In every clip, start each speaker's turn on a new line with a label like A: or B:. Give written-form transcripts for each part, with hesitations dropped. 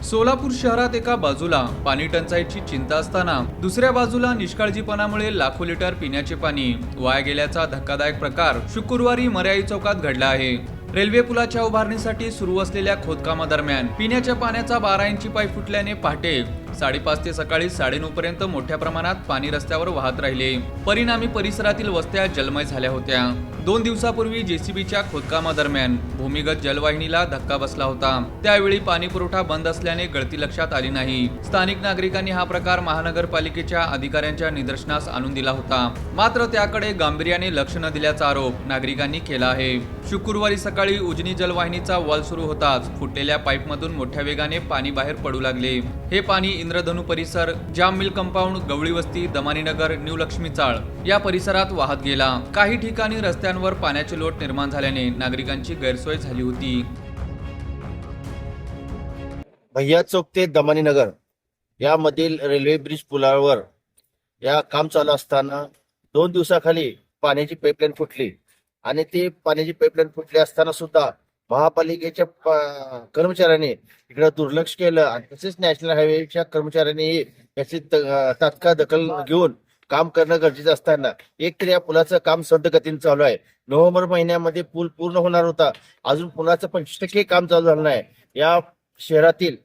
A: सोलापूर शहरात एका बाजूला पाणी टंचाईची चिंता असताना दुसऱ्या बाजूला निष्काळजीपणामुळे लाखो लिटर पिण्याचे पाणी वाया गेल्याचा धक्कादायक प्रकार शुक्रवारी मर्याई चौकात घडला आहे। रेल्वे पुलाच्या उभारणीसाठी सुरू असलेल्या खोदकामादरम्यान पिण्याच्या पाण्याचा 12 इंची पाईप फुटल्याने पहाटे 5:30 ते सकाळी 9:30 पर्यंत मोठ्या प्रमाणात पाणी रस्त्यावर वाहत राहिले। परिणामी परिसरातील वस्त्या जलमय झाल्या होत्या। 2 दिवसापूर्वी जेसीबीच्या खोदकामादरम्यान भूमिगत जलवाहिनीला धक्का बसला होता। त्यावेळी पाणी पुरवठा बंद असल्याने गळती लक्षात आली नाही। स्थानिक नागरिकांनी हा प्रकार महानगरपालिकेच्या अधिकाऱ्यांच्या निदर्शनास आणून दिला होता, मात्र त्याकडे गांभीर्याने लक्ष न दिल्याचा आरोप नागरिकांनी केला आहे। शुक्रवारी सकाळी उजनी जलवाहिनीचा वॉल सुरू होताच फुटलेल्या पाईपमधून मोठ्या वेगाने पाणी बाहेर पडू लागले। हे पाणी इंद्रधनु परिसर, जाम मिल कंपाऊंड, गवळी वस्ती, दमानीनगर, न्यू लक्ष्मी चाळ या परिसरात वाहत गेला। काही ठिकाणी रस्त्यांवर पाण्याचे लोट निर्माण झाल्याने नागरिकांची गैरसोय झाली होती।
B: भैया चौक ते दमानीनगर यामधील रेल्वे ब्रिज पुलावर या काम चालू असताना 2 दिवसाखाली पाण्याची पाईपलाईन फुटली आणि ते पाण्याची पाईपलाईन फुटली असताना सुद्धा महापालिकेच्या कर्मचाऱ्यांनी इकडे दुर्लक्ष केलं आणि तसेच नॅशनल हायवेच्या कर्मचाऱ्यांनी याची तात्काळ दखल घेऊन काम करणं गरजेचं असताना एकतर या पुलाचं काम संथ गतीने चालू आहे। नोव्हेंबर महिन्यामध्ये पूल पूर्ण होणार होता, अजून पुलाचं 25% काम चालू झालं नाही। या शहरातील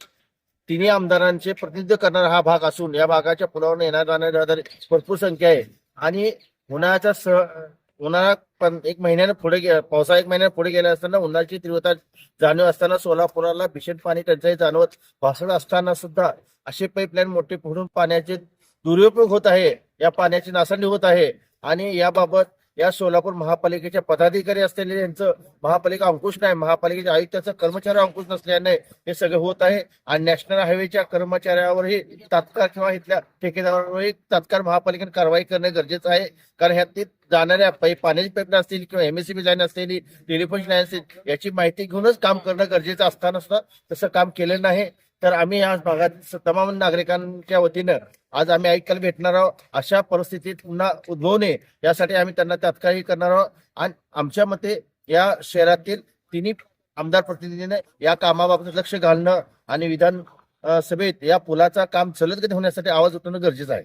B: तिन्ही आमदारांचे प्रतिनिधित्व करणारा हा भाग असून या भागाच्या पुलावर येणार जाणारे रहदारी भरपूर संख्या आहे आणि उन्हाळा पण 1 महिन्याने पुढे पावसाळा 1 महिन्याने पुढे गेला असताना उन्हाची तीव्रता जाणीव असताना सोलापुराला भीषण पाणी टंचाई जाणवत भासत असताना सुद्धा असे पाईपलाईन मोठे फोडून पाण्याचे दुरुपयोग होत आहे, या पाण्याची नासाडी होत आहे आणि याबाबत या सोलापूर महापालिकेच्या पदाधिकारी असलेले यांचं महापालिका अंकुश नाही, महापालिकेच्या आयुक्ताचं कर्मचारी अंकुश नसल्याने हे सगळं होत आहे आणि नॅशनल हायवेच्या कर्मचाऱ्यावरही तात्काळ किंवा इथल्या ठेकेदारावरही तात्काळ महापालिकेने कारवाई करणे गरजेचं आहे। कारण ह्यात जाणाऱ्या पाण्याची पाईपलाईन असतील किंवा एमएससीबी लाईन असलेली, टेलिफोन लाईन असतील याची माहिती घेऊनच काम करणं गरजेचं असताना सुद्धा तसं काम केलं नाही। तर आम्ही या भागात तमाम नागरिकांच्या वतीनं आज आम्ही आयुक्ताला भेटणार आहोत। अशा परिस्थितीत पुन्हा उद्भवू नये यासाठी आम्ही त्यांना तात्काळ करणार आहोत आणि आमच्या मते या शहरातील तिन्ही आमदार प्रतिनिधीने या कामाबाबत लक्ष घालणं आणि विधान सभेत या पुलाचा काम जलद गतीने होण्यासाठी आवाज उठवणं गरजेचं आहे।